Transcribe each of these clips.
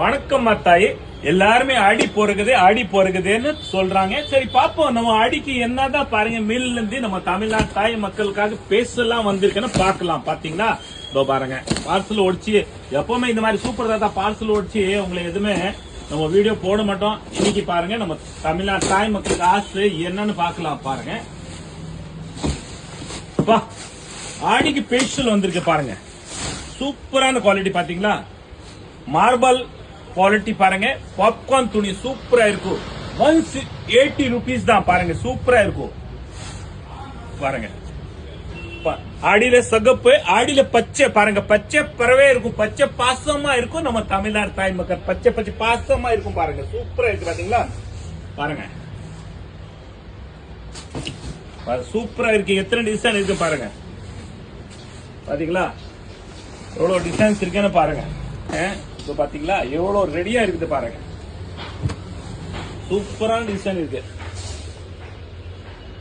வணக்கம் அத்தாயி. எல்லாருமே ஆடி போறகுதுன்னு சொல்றாங்க. சரி பாப்போம், நம்ம ஆடிக்கு என்னதான் பாருங்க மில்ல இருந்து நம்ம தமிழ்நாடு தாய் மக்களுக்காக பேசலாம் வந்திருக்குன்னு பாக்கலாம். பாத்தீங்களா, இதோ பாருங்க பார்சல் ஓடிச்சு. எப்பவுமே இந்த மாதிரி சூப்பர் தாத்தா பார்சல் ஓடிச்சு உங்களை எதுவுமே நம்ம வீடியோ போட மாட்டோம். இன்னைக்கு பாருங்க நம்ம தமிழ்நாடு தாய் மக்களுக்கு ஆசை என்னன்னு பாக்கலாம். பாருங்க ஆடிக்கு ஸ்பெஷல் வந்திருக்கு பாருங்க. சூப்பரான குவாலிட்டி பாத்தீங்களா, மார்பல் குவாலிட்டி பாருங்க. பாப்கார்ன் துணி சூப்பரா இருக்கும். 180 rupees தான் பாருங்க. சூப்பரா இருக்கும் பாருங்க. ஆடியில சகப்பு, ஆடியில பச்சை பாருங்க. பச்சை பறவே இருக்கும், பச்சை பாசமா இருக்கும். நம்ம தமிழ்நாடு தாய் மக்கள் பச்சை பச்சை பாசமா இருக்கும் பாருங்க. சூப்பரா இருக்கு பாத்தீங்களா, பாருங்க சூப்பரா இருக்கு. எத்தனை டிசைன் இருக்கு பாருங்க. பாத்தீங்களா எவ்வளவு டிசைன்ஸ் இருக்குன்னு பாருங்க. பாத்தீங்களா எவ்வளவு ரெடியா இருக்குது பாருங்க. சூப்பரான டிசைன் இருக்கு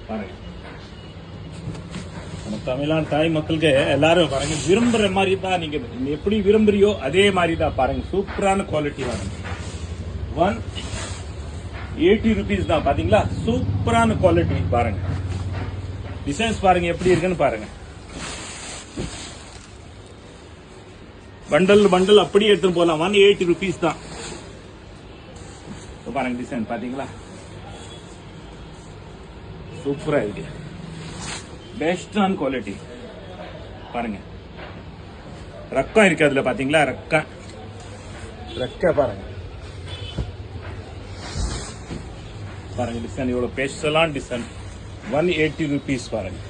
பாருங்க. நம்ம தமிழ்நாடு தாய் மக்களுக்கு எல்லாரும் பாருங்க விரும்புற மாதிரி தான். நீங்க எப்படி விரும்புறியோ அதே மாதிரி தான் பாருங்க. சூப்பரான குவாலிட்டி பாருங்க. 180 rupees தான் பாத்தீங்களா. சூப்பரான குவாலிட்டி பாருங்க. டிசைன்ஸ் பாருங்க எப்படி இருக்குன்னு பாருங்க. பண்டல் அப்படியே எடுத்துட்டு போலாம். 180 rupees தான் பாருங்க. டிசைன் பாத்தீங்களா சூப்பரா இருக்கு. பெஸ்டான குவாலிட்டி பாருங்க. ரக்கம் இருக்கு அதுல பாத்தீங்களா. ரக்க பாருங்க. பாருங்க டிசைன் எவ்வளவு ஸ்பெஷலான டிசைன். 180 rupees பாருங்க.